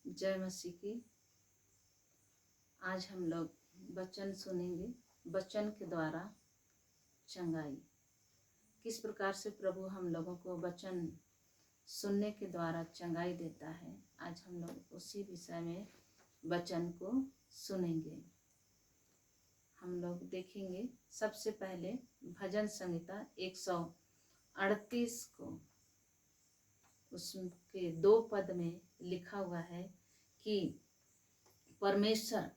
जय मसीह की। आज हम लोग वचन सुनेंगे। वचन के द्वारा चंगाई। किस प्रकार से प्रभु हम लोगों को वचन सुनने के द्वारा चंगाई देता है, आज हम लोग उसी विषय में वचन को सुनेंगे। हम लोग देखेंगे सबसे पहले भजन संहिता 138 को, उसके 2 पद में लिखा हुआ है कि परमेश्वर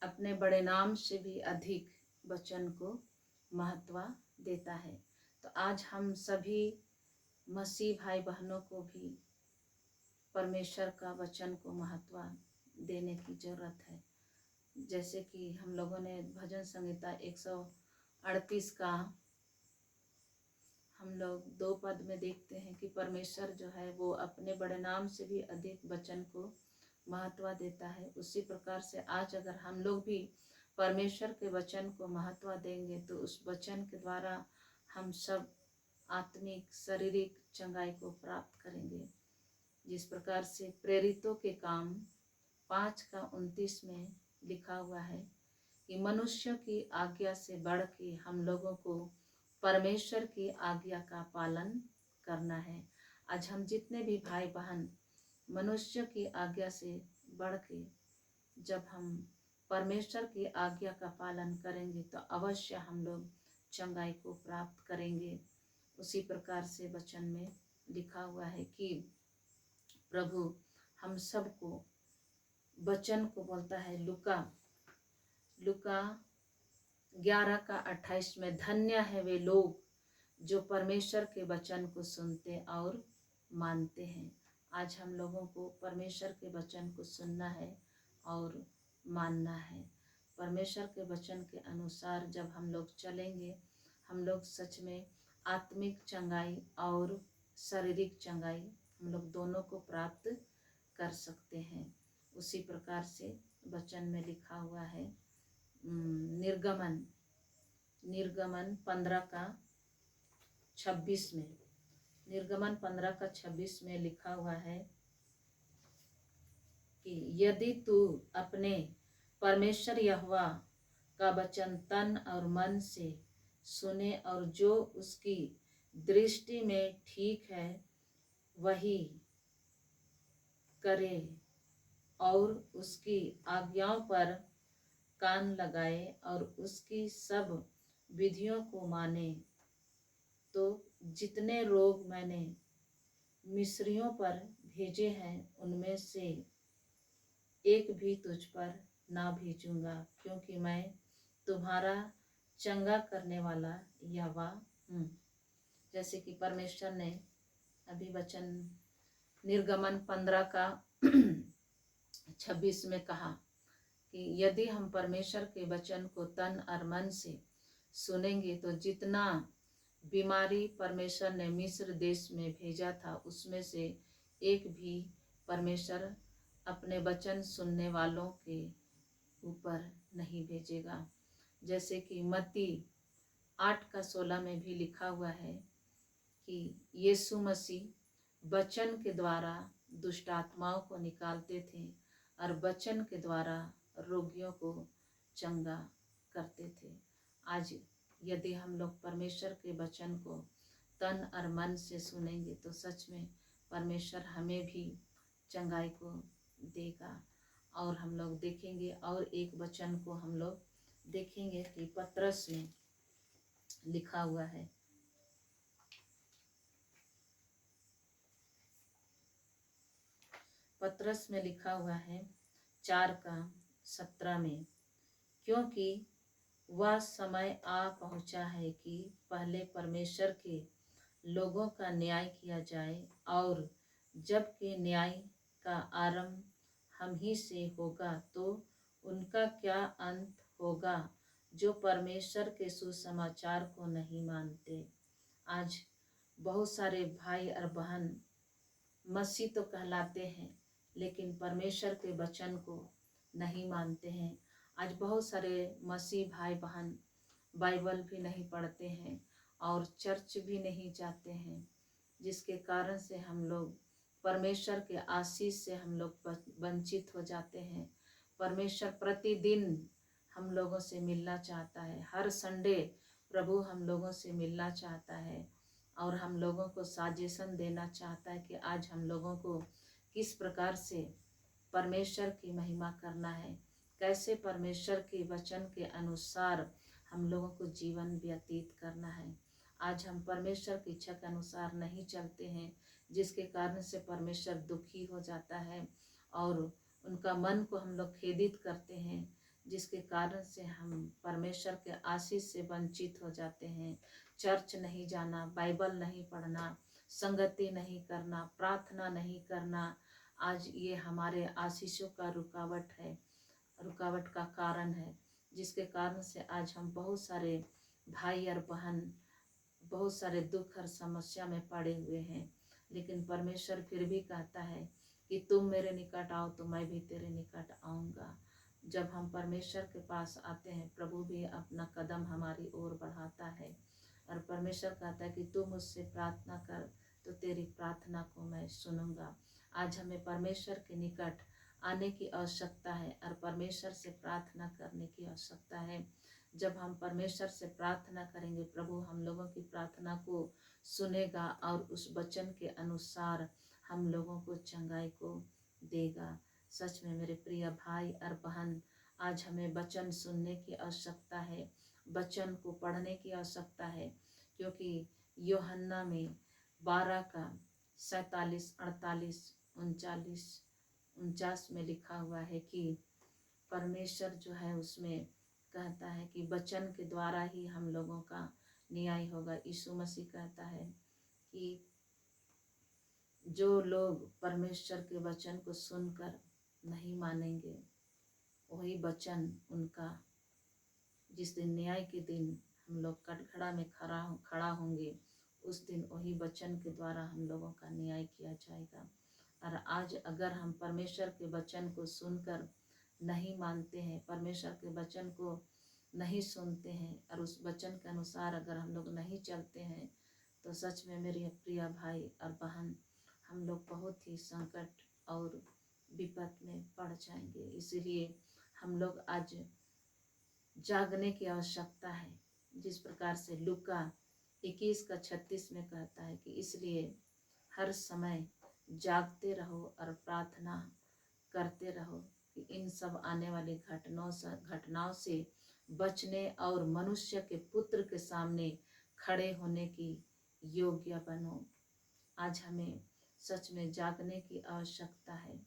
अपने बड़े नाम से भी अधिक वचन को महत्व देता है। तो आज हम सभी मसीह भाई बहनों को भी परमेश्वर का वचन को महत्व देने की जरूरत है। जैसे कि हम लोगों ने भजन संहिता 138 का हम लोग 2 पद में देखते हैं कि परमेश्वर जो है वो अपने बड़े नाम से भी अधिक वचन को महत्व देता है। उसी प्रकार से आज अगर हम लोग भी परमेश्वर के वचन को महत्व देंगे तो उस वचन के द्वारा हम सब आत्मिक शारीरिक चंगाई को प्राप्त करेंगे। जिस प्रकार से प्रेरितों के काम 5:29 में लिखा हुआ है कि मनुष्य की आज्ञा से बढ़ के हम लोगों को परमेश्वर की आज्ञा का पालन करना है। आज हम जितने भी भाई बहन मनुष्य की आज्ञा से बढ़ के जब हम परमेश्वर की आज्ञा का पालन करेंगे तो अवश्य हम लोग चंगाई को प्राप्त करेंगे। उसी प्रकार से वचन में लिखा हुआ है कि प्रभु हम सबको वचन को बोलता है। लुका 11:28 में धन्य है वे लोग जो परमेश्वर के वचन को सुनते और मानते हैं। आज हम लोगों को परमेश्वर के वचन को सुनना है और मानना है। परमेश्वर के वचन के अनुसार जब हम लोग चलेंगे, हम लोग सच में आत्मिक चंगाई और शारीरिक चंगाई हम लोग दोनों को प्राप्त कर सकते हैं। उसी प्रकार से वचन में लिखा हुआ है निर्गमन 15:26 में, निर्गमन 15:26 में लिखा हुआ है कि यदि तू अपने परमेश्वर यहोवा का वचन तन और मन से सुने और जो उसकी दृष्टि में ठीक है वही करे और उसकी आज्ञाओं पर कान लगाए और उसकी सब विधियों को माने, तो जितने रोग मैंने मिस्रियों पर भेजे हैं उनमें से एक भी तुझ पर ना भेजूंगा, क्योंकि मैं तुम्हारा चंगा करने वाला यहोवा हूँ। जैसे कि परमेश्वर ने अभी वचन निर्गमन 15:26 में कहा कि यदि हम परमेश्वर के वचन को तन और मन से सुनेंगे तो जितना बीमारी परमेश्वर ने मिस्र देश में भेजा था उसमें से एक भी परमेश्वर अपने वचन सुनने वालों के ऊपर नहीं भेजेगा। जैसे कि मत्ती 8:16 में भी लिखा हुआ है कि यीशु मसीह वचन के द्वारा दुष्ट आत्माओं को निकालते थे और वचन के द्वारा रोगियों को चंगा करते थे। आज यदि हम लोग परमेश्वर के वचन को तन और मन से सुनेंगे तो सच में परमेश्वर हमें भी चंगाई को देगा। और हम लोग देखेंगे और एक वचन को हम लोग देखेंगे कि पत्रस में लिखा हुआ है, पत्रस में लिखा हुआ है 4:17 में, क्योंकि वह समय आ पहुंचा है कि पहले परमेश्वर के लोगों का न्याय किया जाए और जबकि न्याय का आरंभ हम ही से होगा तो उनका क्या अंत होगा जो परमेश्वर के सुसमाचार को नहीं मानते। आज बहुत सारे भाई और बहन मसीह तो कहलाते हैं लेकिन परमेश्वर के वचन को नहीं मानते हैं। आज बहुत सारे मसीह भाई बहन बाइबल भी नहीं पढ़ते हैं और चर्च भी नहीं जाते हैं, जिसके कारण से हम लोग परमेश्वर के आशीष से हम लोग वंचित हो जाते हैं। परमेश्वर प्रतिदिन हम लोगों से मिलना चाहता है। हर संडे प्रभु हम लोगों से मिलना चाहता है और हम लोगों को सजेशन देना चाहता है कि आज हम लोगों को किस प्रकार से परमेश्वर की महिमा करना है, कैसे परमेश्वर के वचन के अनुसार हम लोगों को जीवन व्यतीत करना है। आज हम परमेश्वर की इच्छा के अनुसार नहीं चलते हैं, जिसके कारण से परमेश्वर दुखी हो जाता है और उनका मन को हम लोग खेदित करते हैं, जिसके कारण से हम परमेश्वर के आशीष से वंचित हो जाते हैं। चर्च नहीं जाना, बाइबल नहीं पढ़ना, संगति नहीं करना, प्रार्थना नहीं करना, आज ये हमारे आशीषों का रुकावट है, रुकावट का कारण है, जिसके कारण से आज हम बहुत सारे भाई और बहन बहुत सारे दुख और समस्या में पड़े हुए हैं। लेकिन परमेश्वर फिर भी कहता है कि तुम मेरे निकट आओ तो मैं भी तेरे निकट आऊँगा। जब हम परमेश्वर के पास आते हैं, प्रभु भी अपना कदम हमारी ओर बढ़ाता है और परमेश्वर कहता है कि तू मुझसे प्रार्थना कर तो तेरी प्रार्थना को मैं सुनूंगा। आज हमें परमेश्वर के निकट आने की आवश्यकता है और परमेश्वर से प्रार्थना करने की आवश्यकता है। जब हम परमेश्वर से प्रार्थना करेंगे, प्रभु हम लोगों की प्रार्थना को सुनेगा और उस वचन के अनुसार हम लोगों को चंगाई को देगा। सच में मेरे प्रिय भाई और बहन, आज हमें वचन सुनने की आवश्यकता है, वचन को पढ़ने की आवश्यकता है, क्योंकि यूहन्ना में 12 का 47, 48, 49 में लिखा हुआ है कि परमेश्वर जो है उसमें कहता है कि वचन के द्वारा ही हम लोगों का न्याय होगा। यीशु मसीह कहता है कि जो लोग परमेश्वर के वचन को सुनकर नहीं मानेंगे, वही वचन उनका जिस दिन न्याय के दिन हम लोग कटघड़ा में खड़ा होंगे, उस दिन वही वचन के द्वारा हम लोगों का न्याय किया जाएगा। और आज अगर हम परमेश्वर के वचन को सुनकर नहीं मानते हैं, परमेश्वर के वचन को नहीं सुनते हैं और उस वचन के अनुसार अगर हम लोग नहीं चलते हैं, तो सच में मेरे प्रिय भाई और बहन, हम लोग बहुत ही संकट और विपद में पड़ जाएंगे। इसीलिए हम लोग आज जागने की आवश्यकता है। जिस प्रकार से लूका 21 का 36 में कहता है कि इसलिए हर समय जागते रहो और प्रार्थना करते रहो कि इन सब आने वाली घटनाओं से बचने और मनुष्य के पुत्र के सामने खड़े होने की योग्य बनो। आज हमें सच में जागने की आवश्यकता है।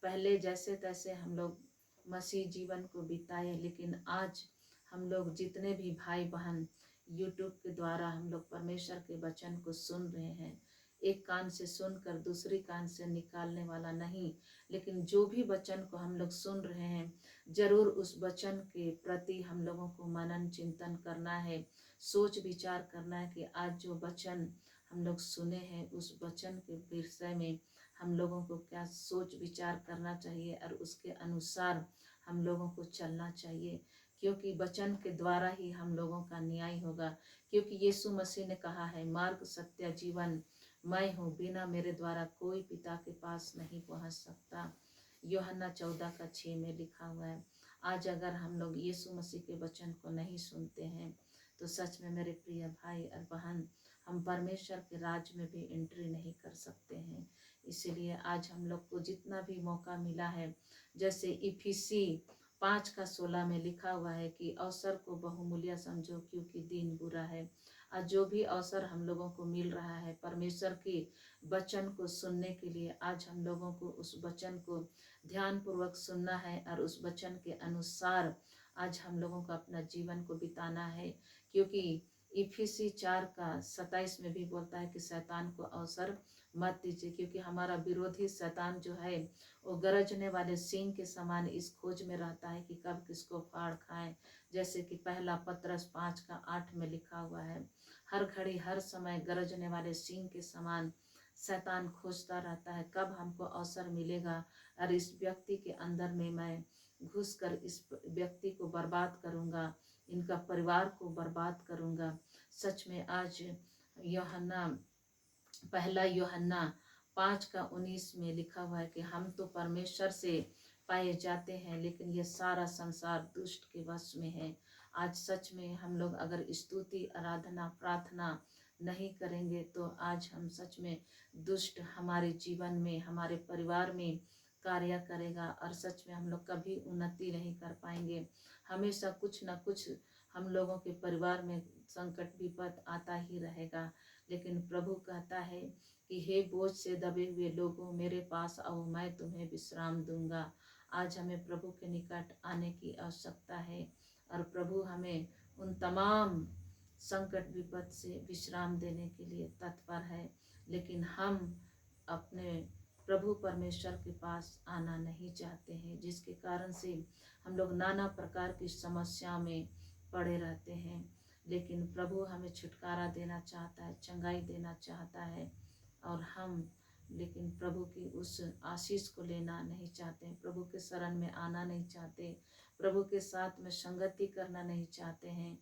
पहले जैसे तैसे हम लोग मसीह जीवन को बिताए, लेकिन आज हम लोग जितने भी भाई बहन यूट्यूब के द्वारा हम लोग परमेश्वर के वचन को सुन रहे हैं, एक कान से सुनकर दूसरी कान से निकालने वाला नहीं, लेकिन जो भी वचन को हम लोग सुन रहे हैं, जरूर उस वचन के प्रति हम लोगों को मनन चिंतन करना है, सोच विचार करना है कि आज जो वचन हम लोग सुने हैं, उस वचन के विषय में हम लोगों को क्या सोच विचार करना चाहिए और उसके अनुसार हम लोगों को चलना चाहिए, क्योंकि वचन के द्वारा ही हम लोगों का न्याय होगा। क्योंकि यीशु मसीह ने कहा है, मार्ग सत्य जीवन मैं हूँ, बिना मेरे द्वारा कोई पिता के पास नहीं पहुँच सकता। यूहन्ना 14 का 6 में लिखा हुआ है। आज अगर हम लोग यीशु मसीह के वचन को नहीं सुनते हैं, तो सच में मेरे प्रिय भाई और बहन, हम परमेश्वर के राज में भी एंट्री नहीं कर सकते हैं। इसीलिए आज हम लोग को जितना भी मौका मिला है, जैसे इफिसी 5 का 16 में लिखा हुआ है कि अवसर को बहुमूल्य समझो क्योंकि दिन बुरा है। आज जो भी अवसर हम लोगों को मिल रहा है परमेश्वर के वचन को सुनने के लिए, आज हम लोगों को उस वचन को ध्यान पूर्वक सुनना है और उस वचन के अनुसार आज हम लोगों को अपना जीवन को बिताना है। क्योंकि इफिसी 4 का 27 में भी बोलता है कि शैतान को अवसर मत दीजिए, क्योंकि हमारा विरोधी शैतान जो है वो गरजने वाले सिंह के समान इस खोज में रहता है कि कब किसको फाड़ खाए। जैसे कि पहला पत्रस 5 का 8 में लिखा हुआ है, हर घड़ी हर समय गरजने वाले सिंह के समान शैतान खोजता रहता है, कब हमको अवसर मिलेगा और इस व्यक्ति के अंदर में मैं घुसकर इस व्यक्ति को बर्बाद करूंगा, इनका परिवार को बर्बाद करूंगा। सच में आज यूहन्ना, पहला यूहन्ना 5:19 में लिखा हुआ है कि हम तो परमेश्वर से पाए जाते हैं, लेकिन ये सारा संसार दुष्ट के वश में है। आज सच में हम लोग अगर स्तुति, आराधना, प्रार्थना नहीं करेंगे तो आज हम सच में दुष्ट हमारे जीवन में, हमारे परिवार में कार्य करेगा और सच में हम लोग कभी उन्नति नहीं कर पाएंगे। हमेशा कुछ न कुछ हम लोगों के परिवार में संकट विपद आता ही रहेगा। लेकिन प्रभु कहता है कि हे बोझ से दबे हुए लोगों, मेरे पास आओ, मैं तुम्हें विश्राम दूंगा। आज हमें प्रभु के निकट आने की आवश्यकता है और प्रभु हमें उन तमाम संकट विपद से विश्राम देने के लिए तत्पर है। लेकिन हम अपने प्रभु परमेश्वर के पास आना नहीं चाहते हैं, जिसके कारण से हम लोग नाना प्रकार की समस्या में पड़े रहते हैं। लेकिन प्रभु हमें छुटकारा देना चाहता है, चंगाई देना चाहता है और हम लेकिन प्रभु की उस आशीष को लेना नहीं चाहते, प्रभु के शरण में आना नहीं चाहते, प्रभु के साथ में संगति करना नहीं चाहते हैं।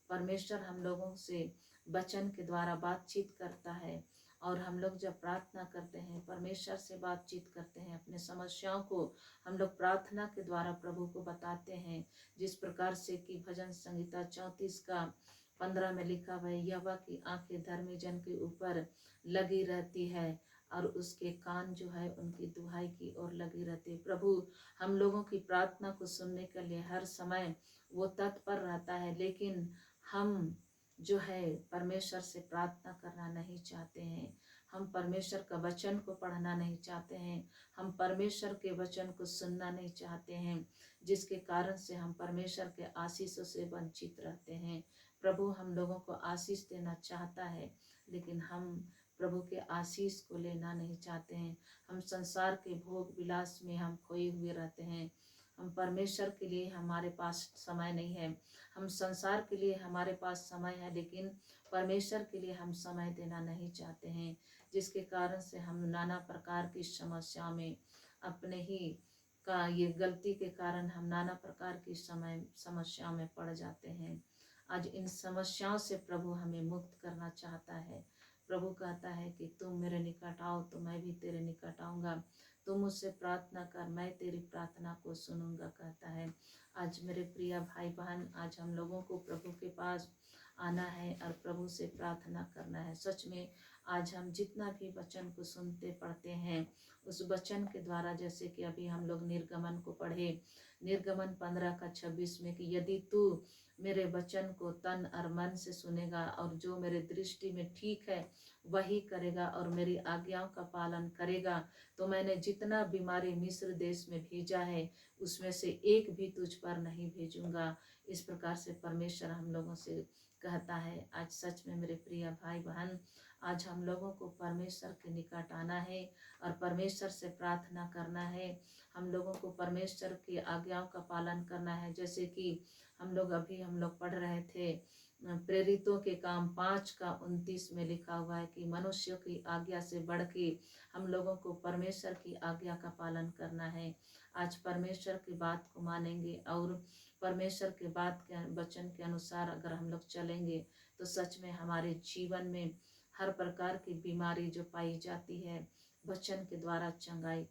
परमेश्वर हम लोगों से वचन के द्वारा बातचीत करता है और हम लोग जब प्रार्थना करते हैं, परमेश्वर से बातचीत करते हैं, अपने समस्याओं को हम लोग प्रार्थना के द्वारा प्रभु को बताते हैं। जिस प्रकार से कि भजन संहिता 34:15 में लिखा हुआ है, यहोवा की आंखें धर्मी जन के ऊपर लगी रहती है और उसके कान जो है उनकी दुहाई की ओर लगी रहती है। प्रभु हम लोगों की प्रार्थना को सुनने के लिए हर समय वो तत्पर रहता है, लेकिन हम जो है परमेश्वर से प्रार्थना करना नहीं चाहते हैं। हम परमेश्वर का वचन को पढ़ना नहीं चाहते हैं, हम परमेश्वर के वचन को सुनना नहीं चाहते हैं, जिसके कारण से हम परमेश्वर के आशीषों से वंचित रहते हैं। प्रभु हम लोगों को आशीष देना चाहता है, लेकिन हम प्रभु के आशीष को लेना नहीं चाहते हैं। हम संसार के भोग विलास में हम खोए हुए रहते हैं। हम परमेश्वर के लिए हमारे पास समय नहीं है, हम संसार के लिए हमारे पास समय है, लेकिन परमेश्वर के लिए हम समय देना नहीं चाहते हैं, जिसके कारण से हम नाना प्रकार की समस्या में अपने ही का ये गलती के कारण हम नाना प्रकार की समस्या में पड़ जाते हैं। आज इन समस्याओं से प्रभु हमें मुक्त करना चाहता है। प्रभु कहता है कि तुम मेरे निकट आओ तो मैं भी तेरे निकट आऊँगा, तुम मुझसे प्रार्थना कर, मैं तेरी प्रार्थना को सुनूंगा, कहता है। आज मेरे प्रिय भाई बहन, आज हम लोगों को प्रभु के पास आना है और प्रभु से प्रार्थना करना है। सच में आज हम जितना भी वचन को सुनते पढ़ते हैं, उस वचन के द्वारा, जैसे कि अभी हम लोग निर्गमन को पढ़े, निर्गमन 15:26 में कि यदि तू मेरे वचन को तन और मन से सुनेगा और जो मेरे दृष्टि में ठीक है वही करेगा और मेरी आज्ञाओं का पालन करेगा, तो मैंने जितना बीमारी मिस्र देश में भेजा है उसमें से एक भी तुझ पर नहीं भेजूंगा। इस प्रकार से परमेश्वर हम लोगों से कहता है। आज सच में मेरे प्रिय भाई बहन, आज हम लोगों को परमेश्वर के निकट आना है और परमेश्वर से प्रार्थना करना है। हम लोगों को परमेश्वर की आज्ञाओं का पालन करना है। जैसे कि हम लोग पढ़ रहे थे, प्रेरितों के काम 5:29 में लिखा हुआ है कि मनुष्य की आज्ञा से बढ़ के हम लोगों को परमेश्वर की आज्ञा का पालन करना है। आज परमेश्वर की बात को मानेंगे और परमेश्वर के बात के वचन के अनुसार अगर हम लोग चलेंगे तो सच में हमारे जीवन में हर प्रकार की बीमारी जो पाई जाती है, वचन के द्वारा चंगाई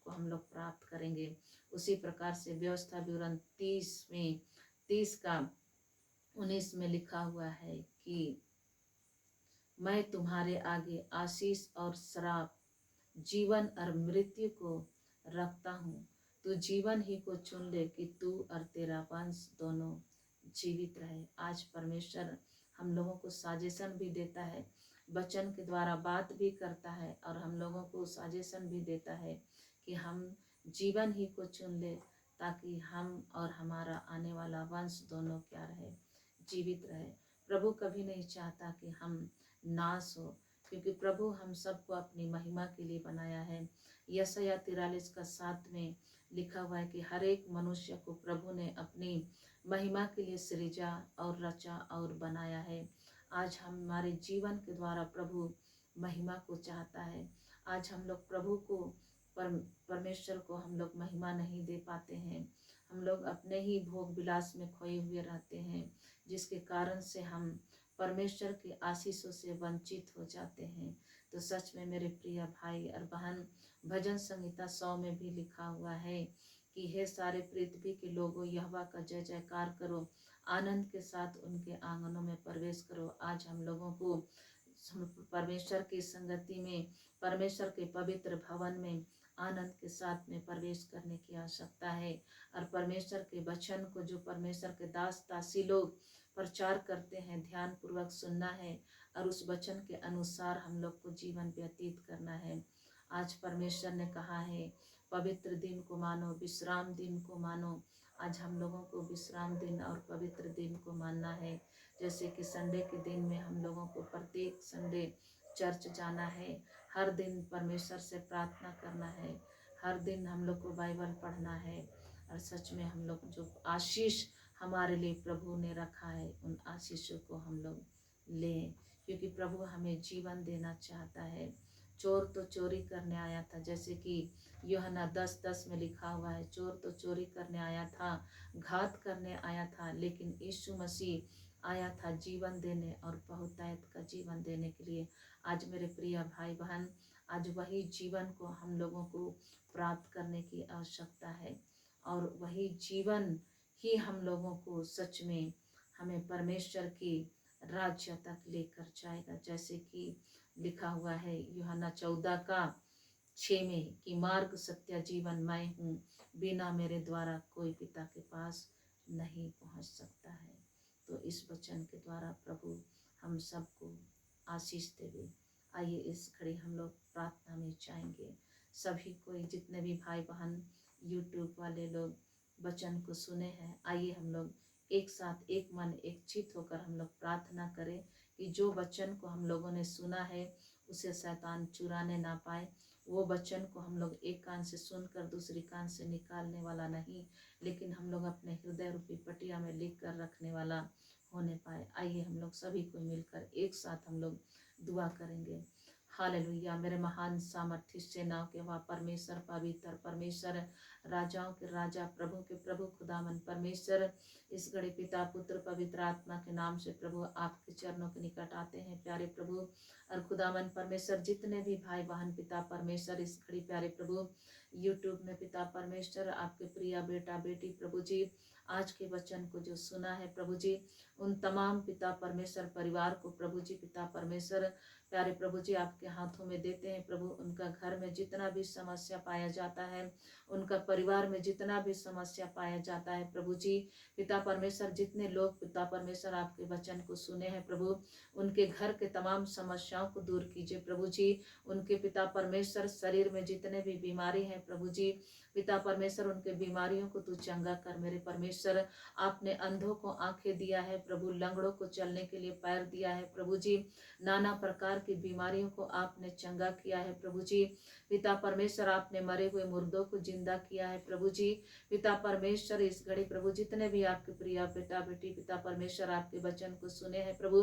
को हम लोग प्राप्त करेंगे। उसी प्रकार से व्यवस्था विवरण 30:19 में लिखा हुआ है कि मैं तुम्हारे आगे आशीष और श्राप, जीवन और मृत्यु को रखता हूँ। तू जीवन ही को चुन ले कि तू और तेरा वंश दोनों जीवित रहे। आज परमेश्वर हम लोगों को साजेशन भी देता है, वचन के द्वारा बात भी करता है और हम लोगों को साजेशन भी देता है कि हम जीवन ही को चुन ले, ताकि हम और हमारा आने वाला वंश दोनों क्या रहे, जीवित रहे। प्रभु कभी नहीं चाहता कि हम नाश हो, क्योंकि प्रभु हम सबको अपनी महिमा के लिए बनाया है। यशायाह 43:7 में लिखा हुआ है कि हर एक मनुष्य को प्रभु ने अपनी महिमा के लिए सृजा और रचा और बनाया है। आज हमारे जीवन के द्वारा प्रभु महिमा को चाहता है। आज हम लोग प्रभु को परमेश्वर को हम लोग महिमा नहीं दे पाते हैं। हम लोग अपने ही भोग विलास में खोए हुए रहते हैं, जिसके कारण से हम परमेश्वर की आशीषों से वंचित हो जाते हैं। तो सच में मेरे प्रिय भाई और बहन, भजन संहिता 100 में भी लिखा हुआ है कि हे सारे पृथ्वी के लोगों, यहोवा का जय जयकार करो, आनंद के साथ उनके आंगनों में प्रवेश करो। आज हम लोगों को परमेश्वर की संगति में, परमेश्वर के पवित्र भवन में आनंद के साथ में प्रवेश करने की आवश्यकता है। और परमेश्वर के वचन को जो परमेश्वर के दास दासी लोग प्रचार करते हैं, ध्यान पूर्वक सुनना है और उस वचन के अनुसार हम लोग को जीवन व्यतीत करना है। आज परमेश्वर ने कहा है पवित्र दिन को मानो, विश्राम दिन को मानो। आज हम लोगों को विश्राम दिन और पवित्र दिन को मानना है। जैसे कि संडे के दिन में हम लोगों को प्रत्येक संडे चर्च जाना है, हर दिन परमेश्वर से प्रार्थना करना है, हर दिन हम लोग को बाइबल पढ़ना है। और सच में हम लोग जो आशीष हमारे लिए प्रभु ने रखा है, उन आशीषों को हम लोग लें, क्योंकि प्रभु हमें जीवन देना चाहता है। चोर तो चोरी करने आया था, जैसे कि यूहन्ना 10:10 में लिखा हुआ है, चोर तो चोरी करने आया था, घात करने आया था, लेकिन यीशु मसीह आया था जीवन देने और बहुतायत का जीवन देने के लिए। आज मेरे प्रिय भाई बहन, आज वही जीवन को हम लोगों को प्राप्त करने की आवश्यकता है और वही जीवन ही हम लोगों को सच में हमें परमेश्वर की राज्य तक लेकर जाएगा। जैसे कि लिखा हुआ है यूहन्ना 14:6 में कि मार्ग सत्य जीवन मैं हूँ, बिना मेरे द्वारा कोई पिता के पास नहीं पहुँच सकता है। तो इस वचन के द्वारा प्रभु हम सबको आशीष देवे। आइए इस घड़ी हम लोग प्रार्थना में जाएंगे। सभी कोई, जितने भी भाई बहन यूट्यूब वाले लोग वचन को सुने हैं, आइए हम लोग एक साथ एक मन एक चित होकर हम लोग प्रार्थना करें कि जो वचन को हम लोगों ने सुना है उसे शैतान चुराने ना पाए। वो वचन को हम लोग एक कान से सुनकर दूसरी कान से निकालने वाला नहीं, लेकिन हम लोग अपने हृदय रूपी पटिया में लिख कर रखने वाला होने पाए। आइए हम लोग सभी को मिलकर एक साथ हम लोग दुआ करेंगे। हालेलुया। मेरे महान सामर्थ्य सेनाओं के वहाँ परमेश्वर, पवित्र परमेश्वर, राजाओं के राजा, प्रभु के प्रभु खुदावन परमेश्वर, इस घड़ी पिता पुत्र पवित्र आत्मा के नाम से प्रभु आपके चरणों के निकट आते हैं प्यारे प्रभु। और खुदावन परमेश्वर, जितने भी भाई बहन पिता परमेश्वर इस घड़ी प्यारे प्रभु यूट्यूब में पिता परमेश्वर आपके प्रिय बेटा बेटी प्रभु जी आज के वचन को जो सुना है प्रभु जी, उन तमाम पिता परमेश्वर परिवार को प्रभु जी पिता परमेश्वर प्यारे प्रभु जी आपके हाथों में देते हैं प्रभु। उनका घर में जितना भी समस्या पाया जाता है, उनका परिवार में जितना भी समस्या पाया जाता है प्रभु जी पिता परमेश्वर, जितने लोग पिता परमेश्वर आपके वचन को सुने हैं प्रभु, उनके घर के तमाम समस्याओं को दूर कीजिए प्रभु जी। उनके पिता परमेश्वर शरीर में जितने भी बीमारी हैं प्रभु जी पिता परमेश्वर, उनके बीमारियों को तू चंगा कर मेरे परमेश्वर। आपने अंधों को आंखें दिया है प्रभु, लंगड़ों को चलने के लिए पैर दिया है प्रभु जी, नाना प्रकार की बीमारियों को आपने चंगा किया है प्रभु जी पिता परमेश्वर। आपने मरे हुए मुर्दों को जिंदा किया है प्रभु जी पिता परमेश्वर। इस घड़ी प्रभु जितने भी आपके प्रिय बेटा बेटी पिता परमेश्वर आपके वचन को सुने हैं प्रभु,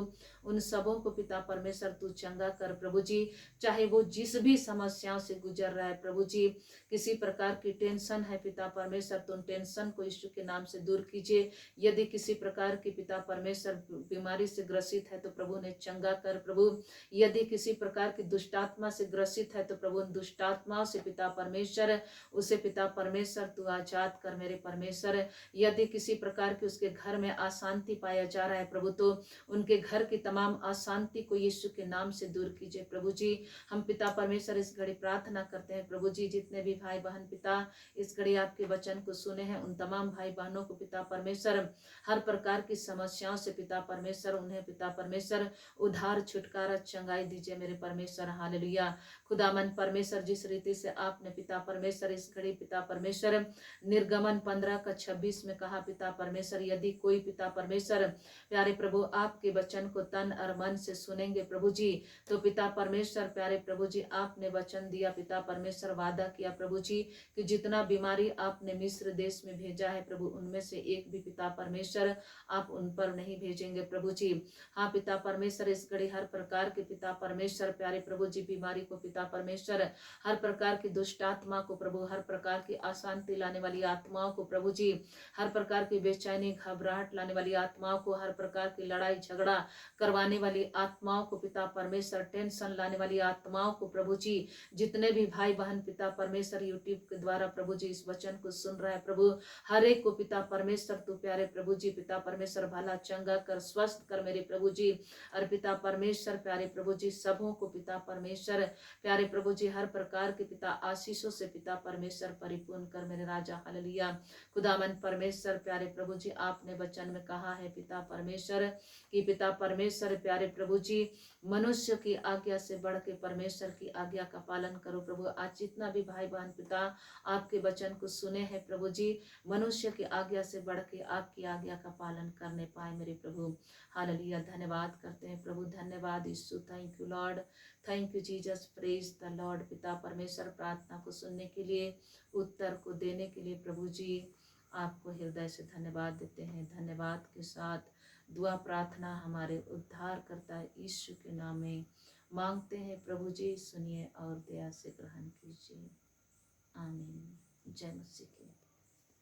उन सबों को पिता परमेश्वर तू चंगा कर प्रभु जी। चाहे वो जिस भी समस्याओं से गुजर रहा है प्रभु जी, किसी प्रकार की टेंशन है पिता परमेश्वर, तो उन टेंशन को यीशु के नाम से दूर कीजिए। यदि किसी प्रकार की पिता परमेश्वर बीमारी से ग्रसित है तो प्रभु ने चंगा कर प्रभु। यदि किसी प्रकार की दुष्टात्मा से ग्रसित है तो प्रभु उन दुष्टात्माओं से पिता परमेश्वर उसे पिता परमेश्वर तू आजाद कर मेरे परमेश्वर। यदि किसी प्रकार की उसके घर में अशांति पाया जा रहा है प्रभु, तो उनके घर की तमाम अशांति को यीशु के नाम से दूर कीजिए प्रभु जी। हम पिता परमेश्वर इस घड़ी प्रार्थना करते हैं प्रभु जी, जितने भी भाई बहन पिता इस घड़ी आपके वचन को सुने हैं, उन तमाम भाई बहनों को पिता परमेश्वर हर प्रकार की समस्याओं से पिता परमेश्वर उन्हें पिता परमेश्वर उधार छुटकारा चंगाई दीजिए मेरे परमेश्वर। हालेलुया। खुदामन परमेश्वर, जिस रीति से आपने पिता परमेश्वर इस घड़ी पिता परमेश्वर निर्गमन 15:26 में कहा पिता परमेश्वर, यदि कोई पिता परमेश्वर प्यारे प्रभु आपके वचन को तन और मन से सुनेंगे प्रभु जी, तो पिता परमेश्वर प्यारे प्रभु जी आपने वचन दिया पिता परमेश्वर, वादा किया प्रभु जी कि जितना बीमारी आपने मिस्र देश में भेजा है प्रभु, उनमें से एक भी पिता परमेश्वर आप उन पर नहीं भेजेंगे प्रभु जी। हाँ पिता परमेश्वर, इस घड़ी हर प्रकार के पिता परमेश्वर प्यारे प्रभु जी बीमारी को पिता परमेश्वर, हर प्रकार की दुष्ट आत्मा को प्रभु, हर प्रकार की अशांति लाने वाली आत्माओं को प्रभु जी, हर प्रकार की बेचैनी घबराहट लाने वाली आत्माओं को, हर प्रकार की लड़ाई झगड़ा करवाने वाली आत्माओं को पिता परमेश्वर, टेंशन लाने वाली आत्माओं को प्रभु जी, जितने भी भाई बहन पिता परमेश्वर यूट्यूब के द्वारा प्रभु जी इस वचन को सुन रहा है प्रभु, हर एक को पिता परमेश्वर तू प्यारे प्रभु जी पिता परमेश्वर भला चंगा कर, स्वस्थ कर मेरे प्रभु जी। और पिता परमेश्वर प्यारे प्रभु जी सबों को पिता परमेश्वर प्यारे प्रभु जी हर प्रकार के पिता आशीषों से पिता परमेश्वर परिपूर्ण कर मेरे राजा। हालेलुया। खुदावन परमेश्वर प्यारे प्रभु जी, आपने वचन में कहा है पिता परमेश्वर कि पिता परमेश्वर प्यारे प्रभु जी मनुष्य की आज्ञा से बढ़ के परमेश्वर की आज्ञा का पालन करो प्रभु। आज जितना भी भाई बहन पिता आपके वचन को सुने हैं प्रभु जी, मनुष्य की आज्ञा से बढ़ के आपकी आज्ञा का पालन करने पाए मेरे प्रभु। हालेलुया। धन्यवाद करते हैं प्रभु, धन्यवाद Yeshu, thank you Lord, thank you Jesus, praise the Lord. पिता परमेश्वर प्रार्थना को सुनने के लिए, उत्तर को देने के लिए प्रभु जी आपको हृदय से धन्यवाद देते हैं। धन्यवाद के साथ दुआ प्रार्थना हमारे उद्धार करता है यीशु के नाम में मांगते हैं प्रभु जी, सुनिए और दया से ग्रहण कीजिए। आमीन। जय मसीह की।